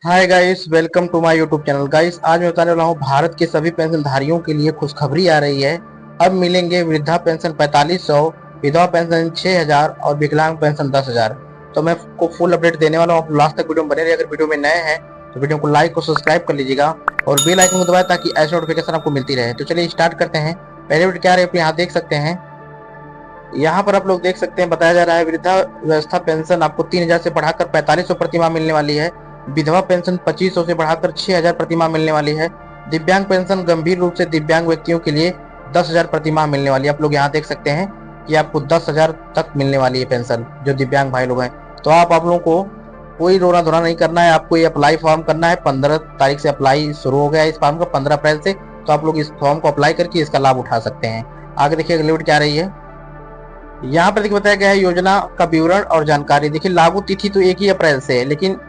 Hi guys, welcome to my YouTube channel. Guys, आज मैं बताने वाला हूँ भारत के सभी पेंशनधारियों के लिए खुशखबरी आ रही है। अब मिलेंगे वृद्धा पेंशन 4500, विधवा पेंशन 6000 और विकलांग पेंशन 10,000। तो मैं आपको फुल अपडेट देने वाला हूँ। आप लास्ट तक वीडियो में बने रहिए। अगर वीडियो में नए हैं तो वीडियो को लाइक और सब्सक्राइब कर लीजिएगा और बेल आइकन को दबाएं ताकि ऐसी नोटिफिकेशन आपको मिलती रहे। तो चलिए स्टार्ट करते हैं। पहले वीडियो क्या रहे आप यहाँ देख सकते हैं। यहाँ पर आप लोग देख सकते हैं, बताया जा रहा है वृद्धा व्यवस्था पेंशन आपको 3000 से बढ़ाकर 4500 प्रति माह मिलने वाली है। विधवा पेंशन 2500 से बढ़ाकर 6000 प्रति माह मिलने वाली है। दिव्यांग पेंशन गंभीर रूप से दिव्यांग व्यक्तियों के लिए 10,000 प्रति माह मिलने वाली है। आप लोग यहाँ देख सकते हैं कि आपको 10,000 तक मिलने वाली है पेंशन, जो दिव्यांग भाई लोग हैं। तो आप लोगों को कोई रोना धोना नहीं करना है। आपको ये अप्लाई फॉर्म करना है। 15 तारीख से अप्लाई शुरू हो गया है इस फॉर्म का, 15 अप्रैल से। तो आप लोग इस फॉर्म को अप्लाई करके इसका लाभ उठा सकते हैं। आगे देखिए अगली वीडियो क्या रही है। यहाँ पर देखिए बताया गया है योजना का विवरण और जानकारी। देखिए लागू तिथि तो 1 ही अप्रैल से है, लेकिन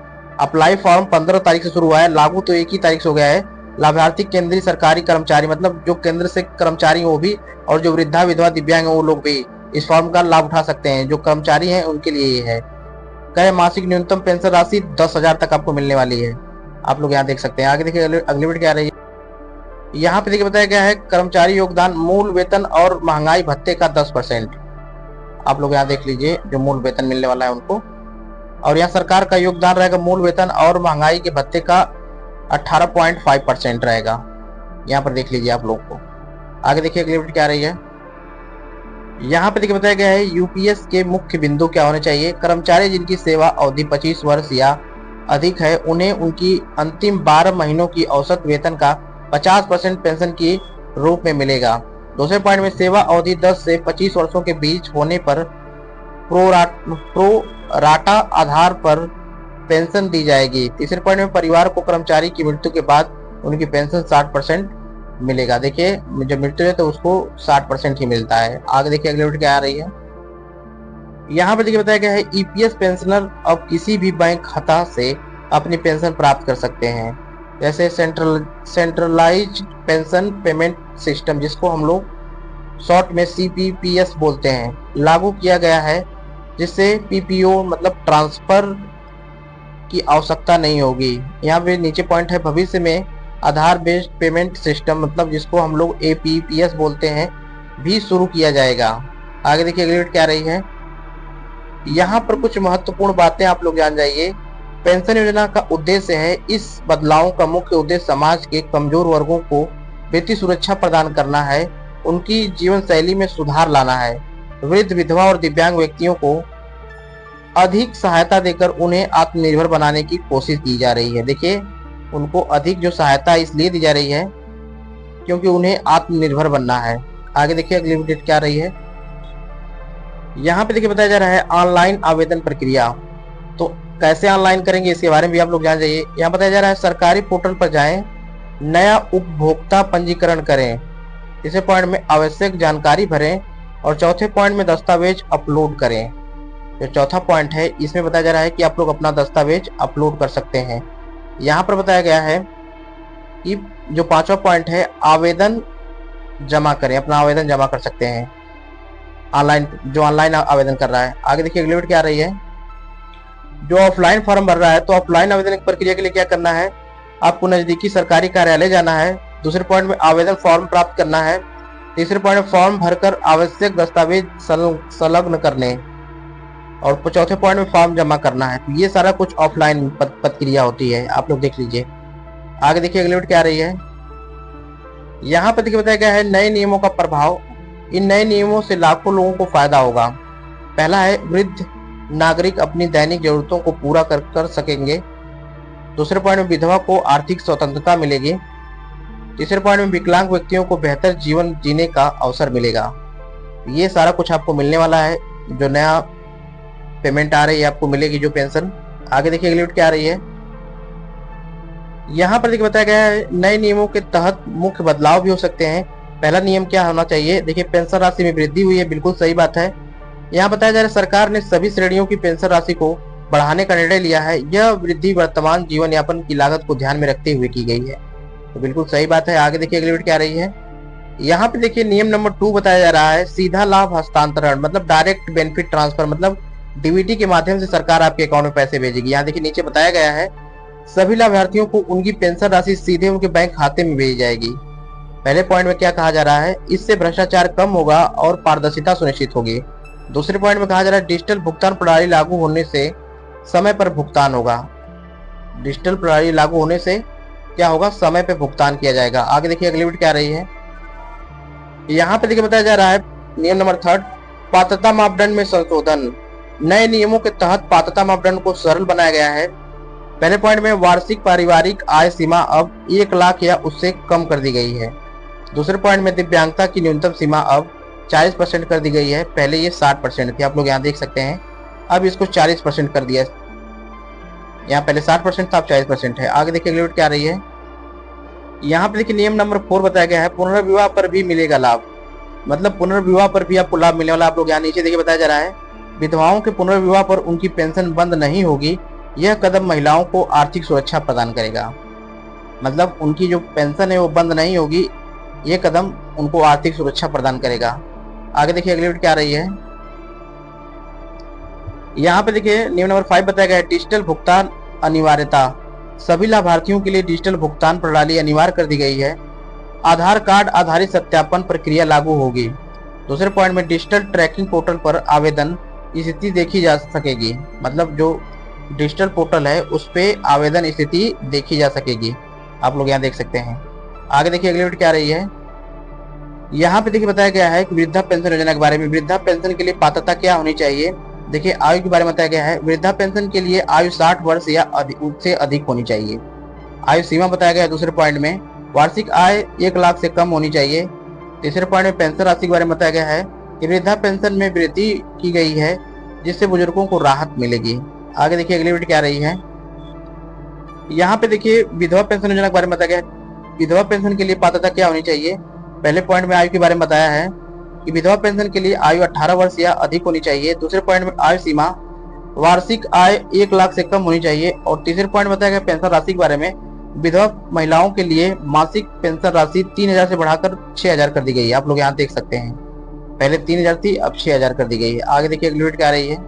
अप्लाई फॉर्म 15 तारीख से शुरू हुआ है। लागू तो 1 ही तारीख से हो गया है। लाभार्थी केंद्रीय सरकारी कर्मचारी, मतलब जो केंद्र से कर्मचारी वो भी, और जो वृद्धा विधवा दिव्यांग है वो लोग भी इस फॉर्म का लाभ उठा सकते हैं। जो कर्मचारी हैं उनके लिए ये है। कहे मासिक न्यूनतम पेंशन राशि 10,000 तक आपको मिलने वाली है। आप लोग यहाँ देख सकते हैं। आगे देखिए अगली वीडियो क्या रही है। यहाँ पे देखिए बताया गया है कर्मचारी योगदान मूल वेतन और महंगाई भत्ते का 10%। आप लोग यहाँ देख लीजिए, जो मूल वेतन मिलने वाला है उनको। और यहाँ सरकार का योगदान रहेगा मूल वेतन और महंगाई के भत्ते का 18.5% रहेगा। यहाँ पर देख लीजिए आप लोग को। आगे देखिए अगली वीडियो क्या रही है। यहाँ पे देखिए बताया गया है यूपीएस के मुख्य बिंदु क्या होने चाहिए। कर्मचारी जिनकी सेवा अवधि 25 वर्ष या अधिक है, उन्हें उनकी अंतिम 12 महीनों की औसत वेतन का 50% पेंशन के रूप में मिलेगा। दूसरे पॉइंट में सेवा अवधि 10 से 25 वर्षों के बीच होने पर प्रो राटा आधार पर पेंशन दी जाएगी। तीसरे पॉइंट में परिवार को कर्मचारी की मृत्यु के बाद उनकी पेंशन 60% मिलेगा। देखिए जब मृत्यु है तो उसको 60% ही मिलता है। आगे देखिए अगली वीडियो क्या आ रही है। यहाँ पर देखिए बताया गया है ईपीएस पेंशनर अब किसी भी बैंक खाता से अपनी पेंशन प्राप्त कर सकते हैं। जैसे सेंट्रलाइज्ड पेंशन पेमेंट सिस्टम, जिसको हम लोग शॉर्ट में सीपीपीएस बोलते हैं, लागू किया गया है, जिससे पीपीओ मतलब ट्रांसफर की आवश्यकता नहीं होगी। यहाँ पे नीचे पॉइंट है भविष्य में आधार बेस्ड पेमेंट सिस्टम, मतलब जिसको हम लोग एपीपीएस बोलते हैं, भी शुरू किया जाएगा। आगे देखिए अगली वीडियो क्या रही है। यहाँ पर कुछ महत्वपूर्ण बातें आप लोग जान जाइए। पेंशन योजना का उद्देश्य है, इस बदलाव का मुख्य उद्देश्य समाज के कमजोर वर्गों को वित्तीय सुरक्षा प्रदान करना है, उनकी जीवन शैली में सुधार लाना है। वृद्ध विधवा और दिव्यांग व्यक्तियों को अधिक सहायता देकर उन्हें आत्मनिर्भर बनाने की कोशिश की जा रही है। देखिए उनको अधिक जो सहायता इसलिए दी जा रही है क्योंकि उन्हें आत्मनिर्भर बनना है। आगे देखिए अगली वीडियो क्या रही है। यहाँ पे देखिए बताया जा रहा है ऑनलाइन आवेदन प्रक्रिया। तो कैसे ऑनलाइन करेंगे इसके बारे में भी आप लोग जान जाइए। यहाँ बताया जा रहा है सरकारी पोर्टल पर जाएं, नया उपभोक्ता पंजीकरण करें। तीसरे पॉइंट में आवश्यक जानकारी भरें और चौथे पॉइंट में दस्तावेज अपलोड करें। जो चौथा पॉइंट है इसमें बताया जा रहा है कि आप लोग अपना दस्तावेज अपलोड कर सकते हैं। यहाँ पर बताया गया है कि जो पांचवा पॉइंट है आवेदन जमा करें, अपना आवेदन जमा कर सकते हैं ऑनलाइन, जो ऑनलाइन आवेदन कर रहा है। आगे देखिए अगली वीडियो क्या आ रही है। जो ऑफलाइन फॉर्म भर रहा है, तो ऑफलाइन आवेदन प्रक्रिया के लिए क्या करना है, आपको नजदीकी सरकारी कार्यालय जाना है। दूसरे पॉइंट में आवेदन फॉर्म प्राप्त करना है। तीसरे पॉइंट में फॉर्म भरकर आवश्यक दस्तावेज संलग्न करने, और चौथे पॉइंट में फॉर्म जमा करना है। तो ये सारा कुछ ऑफलाइन प्रक्रिया होती है, आप लोग देख लीजिए। आगे देखिए अगली वीडियो क्या आ रही है। यहाँ पर देखिए बताया गया है नए नियमों का प्रभाव। इन नए नियमों से लाखों लोगों को फायदा होगा। पहला है वृद्ध नागरिक अपनी दैनिक जरूरतों को पूरा कर सकेंगे। दूसरे पॉइंट में विधवा को आर्थिक स्वतंत्रता मिलेगी। तीसरे पॉइंट में विकलांग व्यक्तियों को बेहतर जीवन जीने का अवसर मिलेगा। ये सारा कुछ आपको मिलने वाला है। जो नया पेमेंट आ रही है आपको मिलेगी जो पेंशन। आगे देखिए अगली वीडियो क्या आ रही है। यहाँ पर देखिए बताया गया है नए नियमों के तहत मुख्य बदलाव भी हो सकते हैं। पहला नियम क्या होना चाहिए, देखिए पेंशन राशि में वृद्धि हुई है, बिल्कुल सही बात है। यहाँ बताया जा रहा है सरकार ने सभी श्रेणियों की पेंशन राशि को बढ़ाने का निर्णय लिया है। यह वृद्धि वर्तमान जीवन यापन की लागत को ध्यान में रखते हुए की गई है, तो बिल्कुल सही बात है। आगे देखिए अगली वीडियो क्या आ रही है। यहाँ पे देखिए नियम नंबर 2 बताया जा रहा है सीधा लाभ हस्तांतरण, मतलब डायरेक्ट बेनिफिट ट्रांसफर, मतलब डीबीटी के माध्यम से सरकार आपके अकाउंट में पैसे भेजेगी। यहाँ देखिए नीचे बताया गया है सभी लाभार्थियों को उनकी पेंशन राशि सीधे उनके बैंक खाते में भेजी जाएगी। पहले पॉइंट में क्या कहा जा रहा है, इससे भ्रष्टाचार कम होगा और पारदर्शिता सुनिश्चित होगी। दूसरे पॉइंट में कहा जा रहा है डिजिटल भुगतान प्रणाली लागू होने से समय पर भुगतान होगा। डिजिटल प्रणाली लागू होने से क्या होगा, समय पे भुगतान किया जाएगा। आगे देखिए अगली वीडियो क्या रही है, यहाँ पे देखिए बताया जा रहा है नियम नंबर 3, पात्रता मापदंड में संशोधन। नए नियमों के तहत पात्रता मापदंड को सरल बनाया गया है। पहले पॉइंट में वार्षिक पारिवारिक आय सीमा अब 1 लाख या उससे कम कर दी गई है। दूसरे पॉइंट में दिव्यांगता की न्यूनतम सीमा अब 40% कर दी गई है। पहले ये 60% थी, आप लोग यहाँ देख सकते हैं, अब इसको 40% कर दिया। यहाँ पहले 60% था, अब 40% है। आगे देखिए अगली वीडियो क्या रही है, यहाँ पे देखिए नियम नंबर 4 बताया गया है पुनर्विवाह पर भी मिलेगा लाभ। मतलब पुनर्विवाह पर भी आपको लाभ मिलने वाला। आप लोग यहाँ नीचे देखिए बताया जा रहा है विधवाओं के पुनर्विवाह पर उनकी पेंशन बंद नहीं होगी। यह कदम महिलाओं को आर्थिक सुरक्षा प्रदान करेगा। मतलब उनकी जो पेंशन है वो बंद नहीं होगी, ये कदम उनको आर्थिक सुरक्षा प्रदान करेगा। आगे देखिए अगली वीडियो क्या रही है, यहाँ पे देखिए नियम नंबर 5 बताया गया है डिजिटल भुगतान अनिवार्यता। सभी लाभार्थियों के लिए डिजिटल भुगतान प्रणाली अनिवार्य कर दी गई है। आधार कार्ड आधारित सत्यापन प्रक्रिया लागू होगी। दूसरे पॉइंट में डिजिटल ट्रैकिंग पोर्टल पर आवेदन स्थिति देखी जा सकेगी। मतलब जो डिजिटल पोर्टल है उस पे आवेदन स्थिति देखी जा सकेगी। आप लोग यहाँ देख सकते हैं। आगे देखिए अगली वीडियो क्या रही है, यहाँ पे देखिए बताया गया है कि वृद्धा पेंशन योजना के बारे में। वृद्धा पेंशन के लिए पात्रता क्या होनी चाहिए, देखिए आयु के बारे में बताया गया है। वृद्धा पेंशन के लिए आयु 60 वर्ष या उससे अधिक होनी चाहिए। आयु सीमा बताया गया है। दूसरे पॉइंट में वार्षिक आय 1 लाख से कम होनी चाहिए। तीसरे पॉइंट में पेंशन राशि के बारे में बताया गया है कि वृद्धा पेंशन में वृद्धि की गई है जिससे बुजुर्गों को राहत मिलेगी। आगे देखिए अगली वीडियो क्या रही है, यहाँ पे देखिए विधवा पेंशन योजना के बारे में बताया गया है। विधवा पेंशन के लिए पात्रता क्या होनी चाहिए। पहले पॉइंट में आयु के बारे में बताया है कि विधवा पेंशन के लिए आयु 18 वर्ष या अधिक होनी चाहिए। दूसरे पॉइंट में आयु सीमा वार्षिक आय 1 लाख से कम होनी चाहिए। और तीसरे पॉइंट बताया गया पेंशन राशि के बारे में, विधवा महिलाओं के लिए मासिक पेंशन राशि 3000 से बढ़ाकर 6000 कर दी गई है। आप लोग यहाँ देख सकते हैं, पहले 3000 थी, अब 6000 कर दी गई है। आगे देखिए अगली वीडियो क्या आ रही है,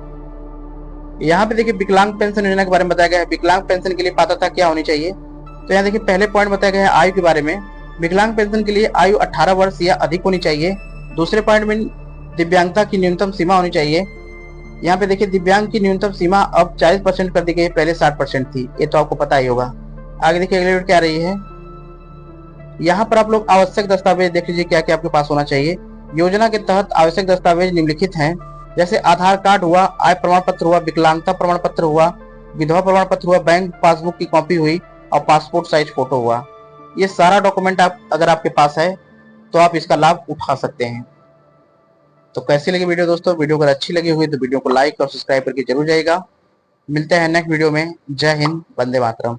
यहाँ पे देखिए विकलांग पेंशन योजना के बारे में बताया गया है। विकलांग पेंशन के लिए पात्रता क्या होनी चाहिए, तो यहाँ देखिए पहले पॉइंट बताया गया है आयु के बारे में। विकलांग पेंशन के लिए आयु 18 वर्ष या अधिक होनी चाहिए। दूसरे पॉइंट में दिव्यांगता की न्यूनतम सीमा होनी चाहिए। यहाँ पे देखिए दिव्यांग की न्यूनतम सीमा अब 40% कर दी गई है, पहले 60% थी, ये तो आपको पता ही होगा। आगे देखिए अगली वीडियो क्या रही है, यहाँ पर आप लोग आवश्यक दस्तावेज देख लीजिए क्या क्या आपके पास होना चाहिए। योजना के तहत आवश्यक दस्तावेज निम्नलिखित हैं, जैसे आधार कार्ड हुआ, आय प्रमाण पत्र हुआ, विकलांगता प्रमाण पत्र हुआ, विधवा प्रमाण पत्र हुआ, बैंक पासबुक की कॉपी हुई और पासपोर्ट साइज फोटो हुआ। ये सारा डॉक्यूमेंट आप अगर आपके पास है तो आप इसका लाभ उठा सकते हैं। तो कैसी लगी वीडियो दोस्तों, वीडियो अगर अच्छी लगी हुई तो वीडियो को लाइक और सब्सक्राइब करके जरूर जाइएगा। मिलते हैं नेक्स्ट वीडियो में। जय हिंद, वंदे मातरम।